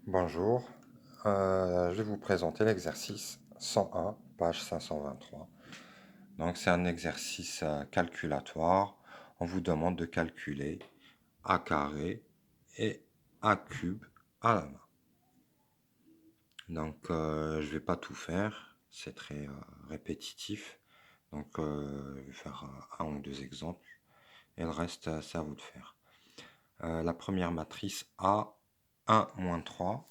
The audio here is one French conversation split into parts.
Bonjour, je vais vous présenter l'exercice 101, page 523. Donc c'est un exercice calculatoire. On vous demande de calculer a carré et a cube à la main. Donc je vais pas tout faire, c'est très répétitif. Donc je vais faire un ou deux exemples et le reste c'est à vous de faire. La première matrice A, 1 moins 3.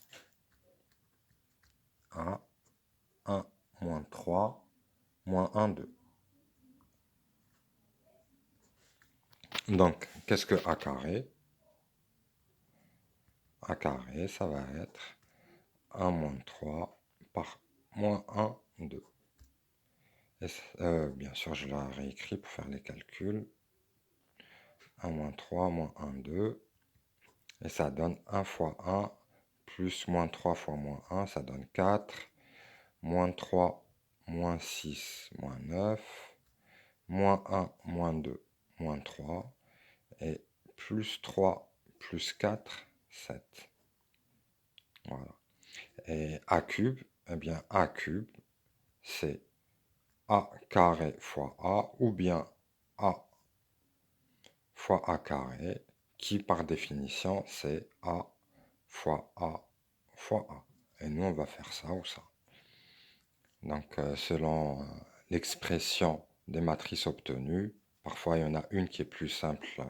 A, 1 moins 3. Moins 1, 2. Donc, qu'est-ce que a carré? A carré, ça va être 1 moins 3 par moins 1, 2. Bien sûr, je la réécris pour faire les calculs. 1 moins 3, moins 1, 2. Et ça donne 1 fois 1 plus moins 3 fois moins 1, ça donne 4. Moins 3, moins 6, moins 9. Moins 1, moins 2, moins 3. Et plus 3, plus 4, 7. Voilà. Et a cube, eh bien a cube, c'est a carré fois a, ou bien a fois a carré, qui par définition c'est a fois a fois a. Et nous on va faire ça ou ça. Donc selon l'expression des matrices obtenues, parfois il y en a une qui est plus simple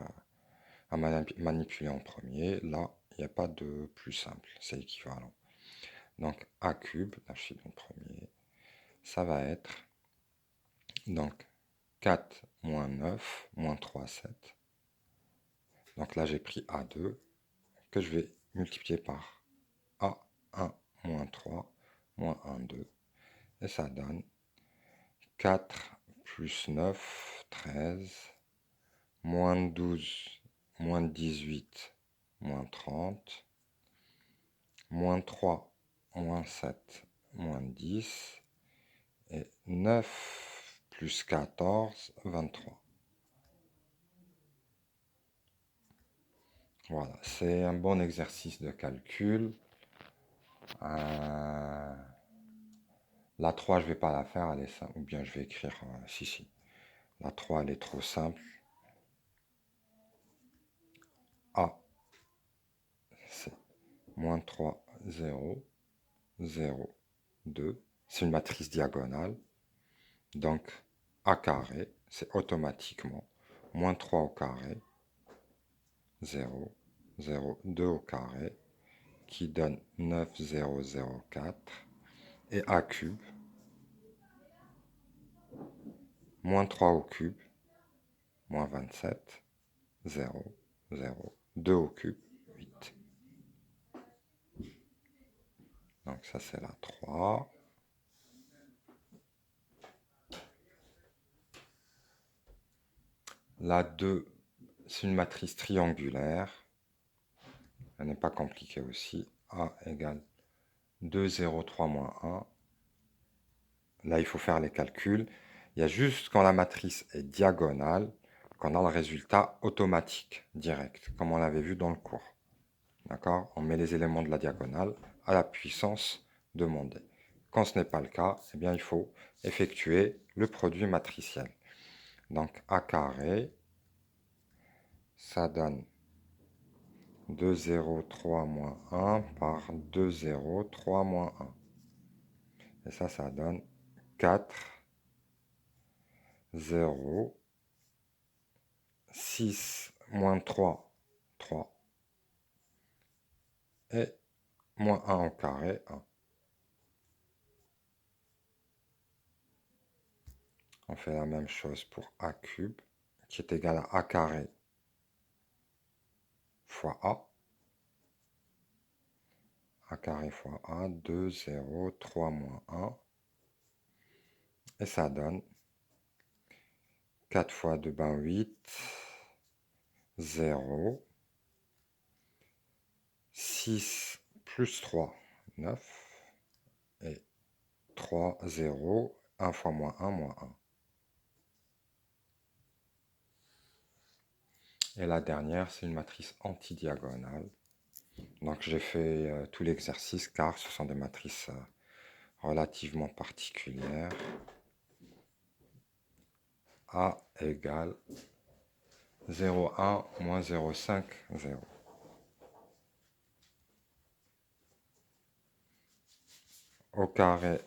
à manipuler en premier. Là, il n'y a pas de plus simple, c'est équivalent. Donc a cube, là je suis dans le premier, ça va être donc 4 moins 9 moins 3, 7. Donc là j'ai pris A2 que je vais multiplier par A1 moins 3 moins 1, 2. Et ça donne 4 plus 9, 13, moins 12, moins 18, moins 30, moins 3, moins 7, moins 10, et 9 plus 14, 23. Voilà, c'est un bon exercice de calcul. La 3, je ne vais pas la faire, elle est simple. Ou bien je vais écrire, si. La 3, elle est trop simple. A, c'est moins 3, 0, 0, 2. C'est une matrice diagonale. Donc, A carré, c'est automatiquement moins 3 au carré, 0, 0, 2 au carré, qui donne 9, 0, 0, 4. Et A cube, moins 3 au cube, moins 27, 0, 0, 2 au cube, 8. Donc ça c'est la 3. La 2, c'est une matrice triangulaire. Elle n'est pas compliquée aussi. A égale 2, 0, 3 moins 1. Là, il faut faire les calculs. Il y a juste quand la matrice est diagonale qu'on a le résultat automatique, direct, comme on l'avait vu dans le cours. D'accord? On met les éléments de la diagonale à la puissance demandée. Quand ce n'est pas le cas, eh bien, il faut effectuer le produit matriciel. Donc, A carré, ça donne 2, 0, 3 moins 1 par 2, 0, 3 moins 1. Et ça donne 4, 0, 6, moins 3, 3. Et moins 1 au carré, 1. On fait la même chose pour A cube, qui est égal à A carré fois A. A carré fois A, 2, 0, 3 moins 1. Et ça donne 4 fois 2, 8, 0, 6 plus 3, 9, et 3, 0, 1 fois moins 1, moins 1. Et la dernière, c'est une matrice antidiagonale. Donc j'ai fait tout l'exercice car ce sont des matrices relativement particulières. A égale 0,1 moins 0,5, 0. Au carré,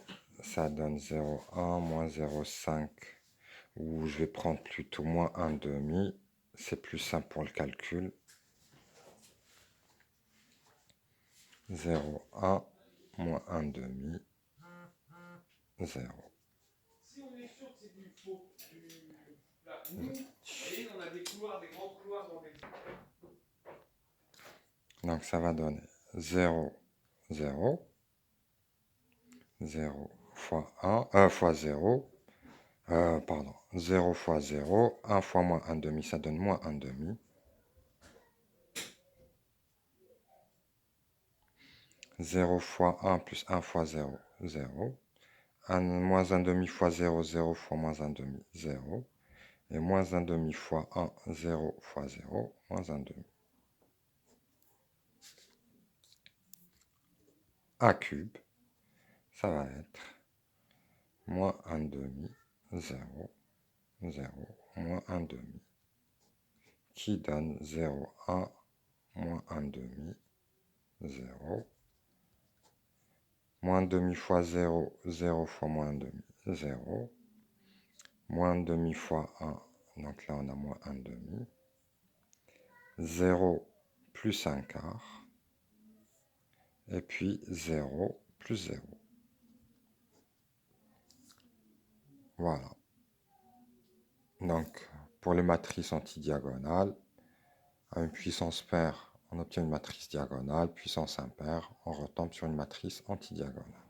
ça donne 0,1 moins 0,5, ou je vais prendre plutôt moins 1 demi. C'est plus simple pour le calcul. 0,1 moins 1 demi, 0. Si on est sûr que c'est du faux, nous, vous voyez, on a des couloirs, des grands couloirs dans les... Donc ça va donner 0, 0, 0 fois 1, fois 0, pardon, 0 fois 0, 1 fois moins 1 demi, ça donne moins 1 demi. 0 fois 1 plus 1 fois 0, 0. 1, moins 1 demi fois 0, 0 fois moins 1 demi, 0. Et moins 1 demi fois 1, 0 fois 0, moins 1 demi. A cube, ça va être moins 1 demi, 0, 0, moins 1 demi, qui donne 0, 1, moins 1 demi, 0. Moins 1 demi fois 0, 0 fois moins 1 demi, 0. Moins 1 demi fois 1, donc là on a moins 1 demi. 0 plus 1 quart. Et puis 0 plus 0. Voilà. Donc, pour les matrices antidiagonales, à une puissance paire, on obtient une matrice diagonale, puissance impaire, on retombe sur une matrice antidiagonale.